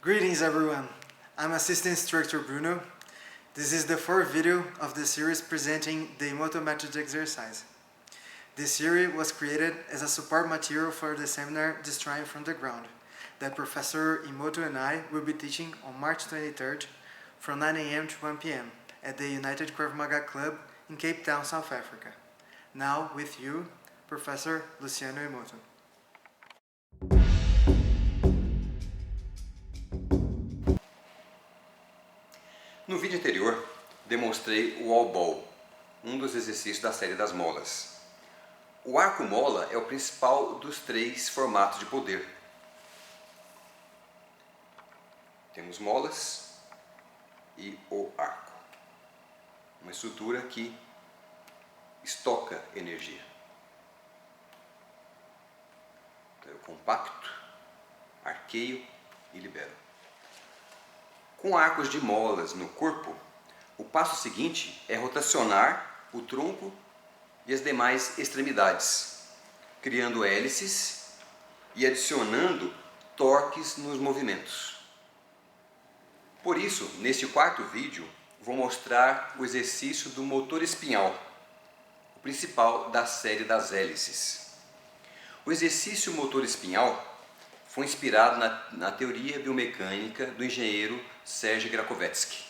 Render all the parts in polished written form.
Greetings everyone, I'm Assistant Instructor Bruno. This is the fourth video of the series presenting the Emoto method exercise. This series was created as a support material for the seminar Destroying from the Ground that Professor Emoto and I will be teaching on March 23rd from 9 a.m. to 1 p.m. at the United Krav Maga Club in Cape Town, South Africa. Now with you, Professor Luciano Emoto. No vídeo anterior, demonstrei o wall ball, um dos exercícios da série das molas. O arco mola é o principal dos três formatos de poder. Temos molas e o arco, uma estrutura que estoca energia. Então, eu compacto, arqueio e libero. Com arcos de molas no corpo, o passo seguinte é rotacionar o tronco e as demais extremidades, criando hélices e adicionando torques nos movimentos. Por isso, neste quarto vídeo, vou mostrar o exercício do motor espinhal, o principal da série das hélices. O exercício motor espinhal foi inspirado na teoria biomecânica do engenheiro Serge Grakovetsky.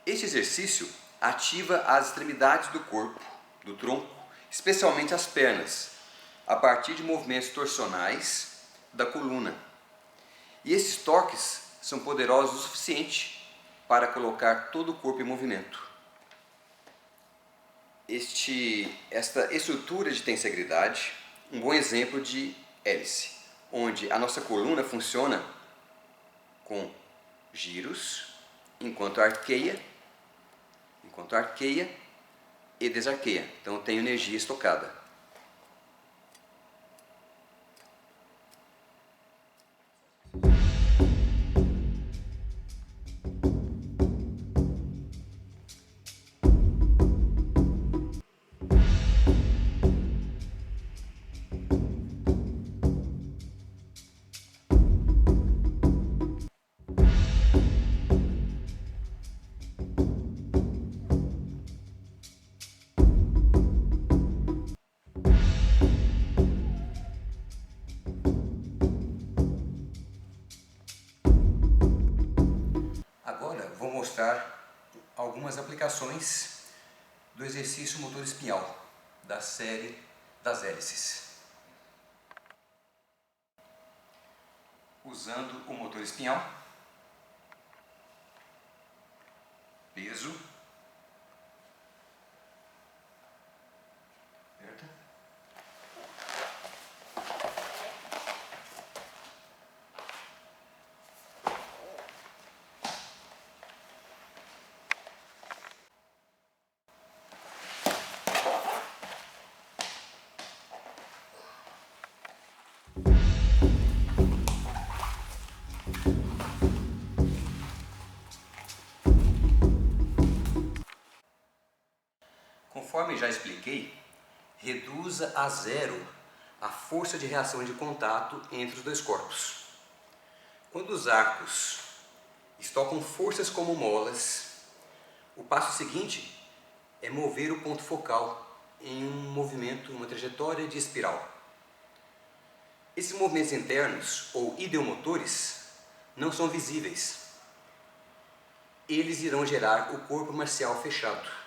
Este exercício ativa as extremidades do corpo, do tronco, especialmente as pernas, a partir de movimentos torsionais da coluna. E esses toques são poderosos o suficiente para colocar todo o corpo em movimento. Esta estrutura de tensegridade, um bom exemplo de hélice, onde a nossa coluna funciona com giros, enquanto arqueia e desarqueia. Então eu tenho energia estocada. Agora vou mostrar algumas aplicações do exercício motor espinhal da série das hélices. Usando o motor espinhal, peso, aperta, conforme já expliquei, reduza a zero a força de reação de contato entre os dois corpos. Quando os arcos estocam forças como molas, o passo seguinte é mover o ponto focal em um movimento, uma trajetória de espiral. Esses movimentos internos, ou ideomotores, não são visíveis. Eles irão gerar o corpo marcial fechado.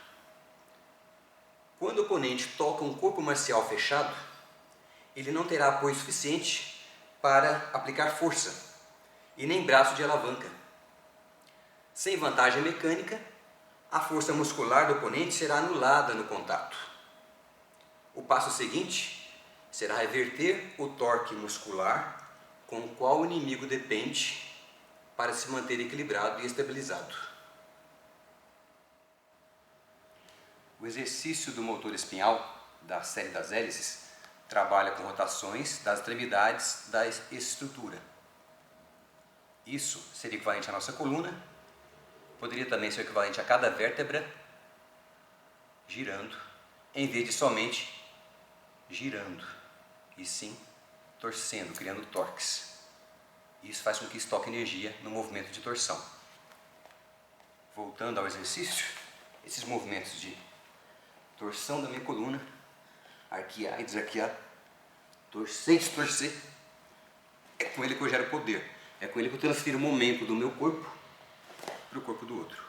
Quando o oponente toca um corpo marcial fechado, ele não terá apoio suficiente para aplicar força e nem braço de alavanca. Sem vantagem mecânica, a força muscular do oponente será anulada no contato. O passo seguinte será reverter o torque muscular com o qual o inimigo depende para se manter equilibrado e estabilizado. O exercício do motor espinhal da série das hélices trabalha com rotações das extremidades da estrutura. Isso seria equivalente à nossa coluna, poderia também ser equivalente a cada vértebra girando, em vez de somente girando, e sim torcendo, criando torques. Isso faz com que estoque energia no movimento de torção. Voltando ao exercício, esses movimentos de torção da minha coluna, arquear e desarquear, torcer e destorcer, é com ele que eu gero poder. É com ele que eu transfiro o momento do meu corpo para o corpo do outro.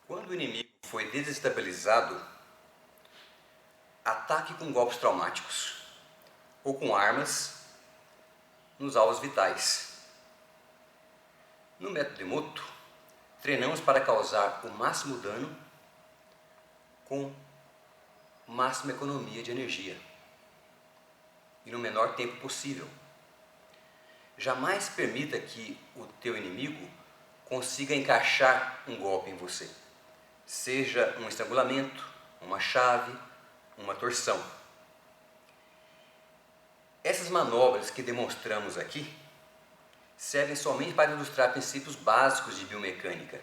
Quando o inimigo foi desestabilizado, ataque com golpes traumáticos ou com armas nos alvos vitais. No método Emoto, treinamos para causar o máximo dano com máxima economia de energia e no menor tempo possível. Jamais permita que o teu inimigo consiga encaixar um golpe em você, seja um estrangulamento, uma chave, uma torção. Essas manobras que demonstramos aqui servem somente para ilustrar princípios básicos de biomecânica.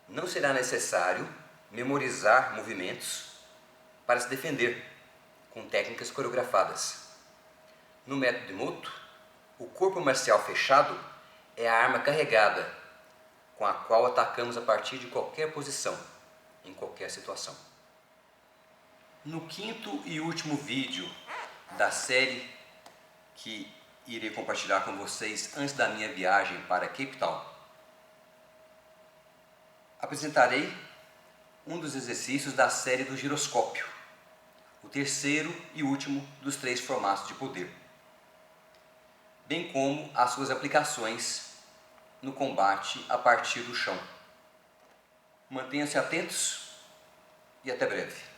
Não será necessário memorizar movimentos para se defender com técnicas coreografadas. No método Emoto, o corpo marcial fechado é a arma carregada com a qual atacamos a partir de qualquer posição, em qualquer situação. No quinto e último vídeo da série que irei compartilhar com vocês antes da minha viagem para Cape Town, apresentarei um dos exercícios da série do giroscópio, o terceiro e último dos 3 formatos de poder, bem como as suas aplicações no combate a partir do chão. Mantenham-se atentos e até breve.